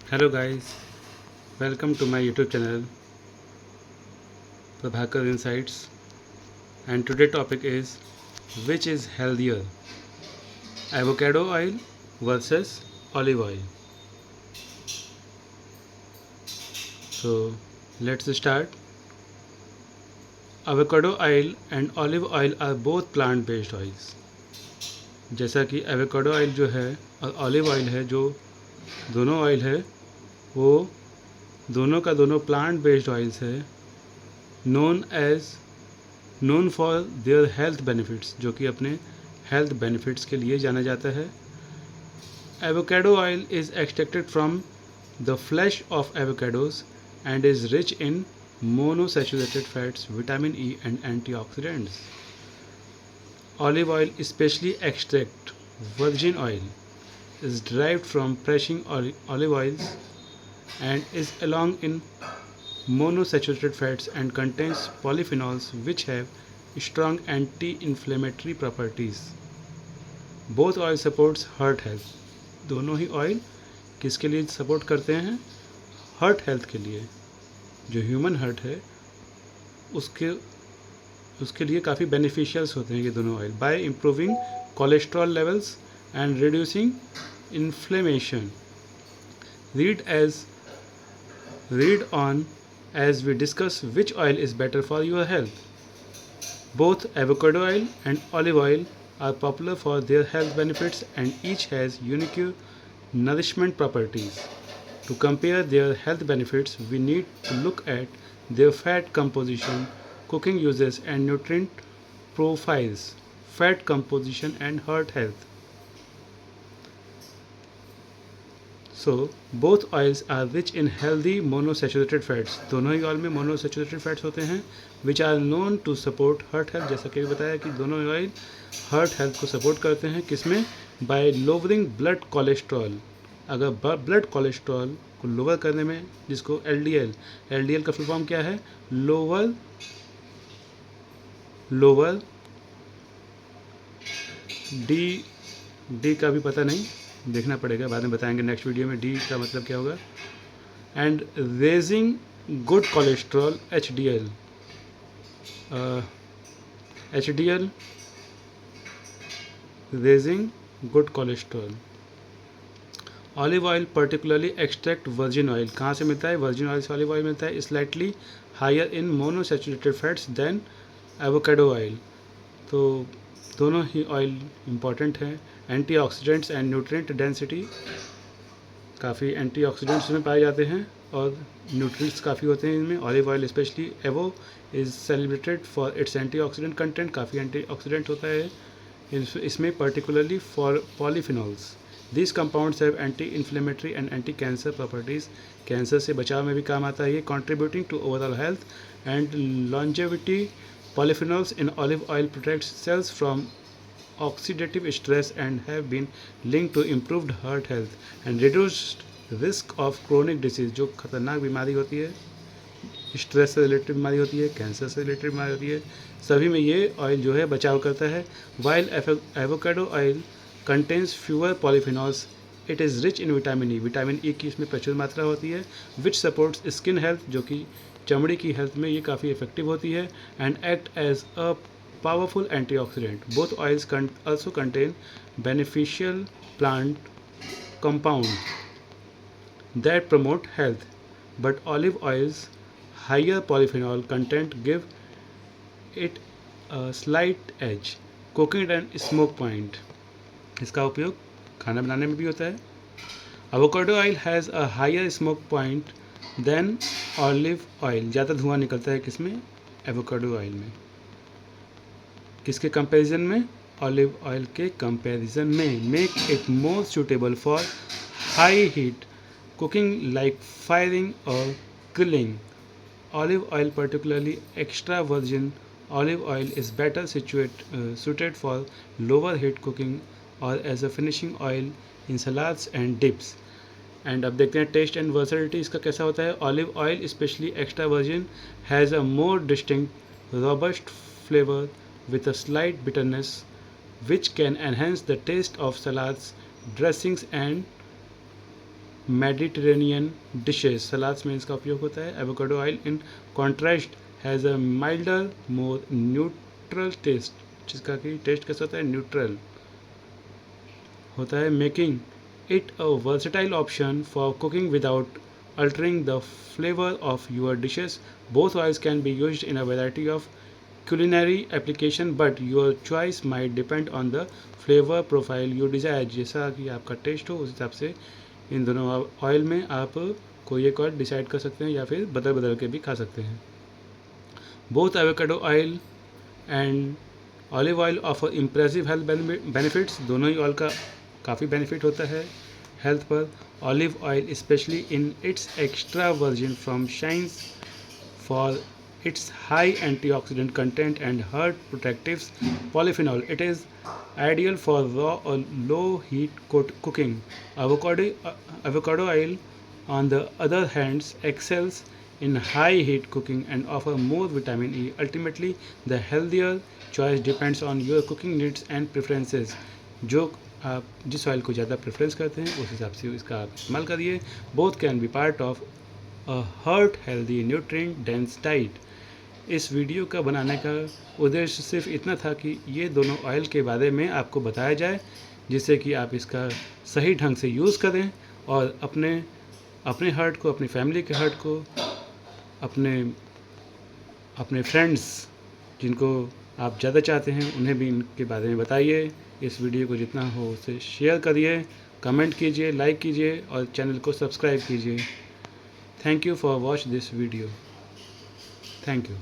Hello guys, welcome to my YouTube channel Prabhakar Insights, and today topic is which is healthier, avocado oil versus olive oil. So let's start. Avocado oil and olive oil are both plant based oils. जैसा कि avocado oil जो है और olive oil है, जो दोनों oil है वो दोनों का दोनों प्लांट बेस्ड ऑयल्स है, known for their health benefits, जो कि अपने हेल्थ बेनिफिट्स के लिए जाना जाता है. Avocado oil is extracted from the flash of avocados and is rich in monosaturated fats, vitamin E and antioxidants. Olive oil, especially extract virgin oil, is derived from pressing olive oils and is along in monosaturated fats and contains polyphenols which have strong anti-inflammatory properties. Both oil supports heart health. दोनों ही oil किसके लिए support करते हैं? Heart health के लिए. जो human heart है उसके उसके लिए काफ़ी बेनिफिशियल्स होते हैं ये दोनों oil, bye improving cholesterol levels and reducing inflammation. Read on as we discuss which oil is better for your health. Both avocado oil and olive oil are popular for their health benefits and each has unique nourishment properties. To compare their health benefits, we need to look at their fat composition, cooking uses, and nutrient profiles. Fat composition and heart health. So, both oils are rich in healthy monosaturated fats. दोनों ही oil में मोनोसेचुरेटेड fats होते हैं which are known to support heart health. जैसा कि बताया कि दोनों ही ऑयल हार्ट हेल्थ को सपोर्ट करते हैं. किसमें? By lowering blood cholesterol. अगर ब्लड कोलेस्ट्रॉल को लोअर करने में, जिसको एल का फुल फॉर्म क्या है? लोअर डी का भी पता नहीं, देखना पड़ेगा, बाद में बताएंगे नेक्स्ट वीडियो में डी का मतलब क्या होगा. And raising good cholesterol H D L raising good cholesterol. Olive oil particularly extract virgin oil. कहाँ से मिलता है? वर्जिन ऑयल से ऑलिव ऑयल मिलता है. Slightly higher in monounsaturated fats than avocado oil. तो दोनों ही ऑयल इम्पॉर्टेंट हैं. एंटीऑक्सीडेंट्स एंड न्यूट्रिएंट डेंसिटी, काफ़ी एंटीऑक्सीडेंट्स में पाए जाते हैं और न्यूट्रिएंट्स काफ़ी होते हैं इनमें. ऑलिव ऑयल स्पेशली एवो is celebrated for its antioxidant content. काफ़ी एंटीऑक्सीडेंट होता है इसमें, particularly for polyphenols. These compounds have anti-inflammatory and anti-cancer properties. Cancer से बचाव में भी काम आता है ये. Contributing to overall health and longevity. Polyphenols in olive oil protect cells from oxidative stress and have been linked to improved heart health and reduced risk of chronic disease. जो खतरनाक बीमारी होती है, स्ट्रेस से रिलेटेड बीमारी होती है, cancer से रिलेटेड बीमारी होती है, सभी में ये ऑयल जो है बचाव करता है. While avocado oil contains fewer polyphenols, it is rich in vitamin E. Vitamin E की इसमें प्रचुर मात्रा होती है, which supports skin health, जो कि चमड़ी की हेल्थ में ये काफ़ी इफेक्टिव होती है. and act as a powerful antioxidant. Both oils also contain beneficial plant compounds that promote health, but olive oil's higher polyphenol content give it a slight edge. Cooking and smoke point. इसका उपयोग खाना बनाने में भी होता है. Avocado oil has a higher smoke point than olive oil. ज़्यादा धुआं निकलता है किसमें? एवोकाडो ऑयल में. किसके कंपैरिजन में? ऑलिव ऑयल के कंपैरिजन में. Make it more suitable for high heat cooking like frying और grilling. Olive oil, particularly extra virgin olive oil, is better suited for lower heat cooking or as a finishing oil in salads and dips. And अब देखते हैं test and वर्सैटिलिटी इसका कैसा होता है. Olive oil specially extra virgin has a more distinct robust flavour with a slight bitterness which can enhance the taste of salads, dressings and Mediterranean dishes, salads में इसका उपयोग होता है। Avocado oil in contrast has a milder more neutral taste, जिसका कि taste कैसा होता है, न्यूट्रल होता है, making it a versatile option for cooking without altering the flavor of your dishes. Both oils can be used in a variety of culinary application, but your choice might depend on the flavor profile you desire. जैसा कि आपका test हो उस हिसाब से इन दोनों oil में आप कोई एक और डिसाइड कर सकते हैं या फिर बदल बदल के भी खा सकते हैं। Both avocado oil and olive oil offer impressive health benefits, दोनों ही ऑयल का काफ़ी बेनिफिट होता है हेल्थ पर। Olive oil specially in its extra virgin from shines for its high antioxidant content and heart protectives polyphenol. It is ideal for raw or low heat cooking. Avocado oil, on the other hand, excels in high heat cooking and offer more vitamin E. Ultimately, the healthier choice depends on your cooking needs and preferences. जो आप जिस oil को ज़्यादा preference करते हैं उस हिसाब से इसका आप इस्तेमाल करिए। Both can be part of a heart healthy nutrient dense diet. इस वीडियो का बनाने का उद्देश्य सिर्फ इतना था कि ये दोनों ऑयल के बारे में आपको बताया जाए, जिससे कि आप इसका सही ढंग से यूज़ करें और अपने हार्ट को, अपनी फैमिली के हार्ट को, अपने फ्रेंड्स जिनको आप ज़्यादा चाहते हैं उन्हें भी इनके बारे में बताइए। इस वीडियो को जितना हो उसे शेयर करिए, कमेंट कीजिए, लाइक कीजिए और चैनल को सब्सक्राइब कीजिए। Thank you for watch this video. Thank you.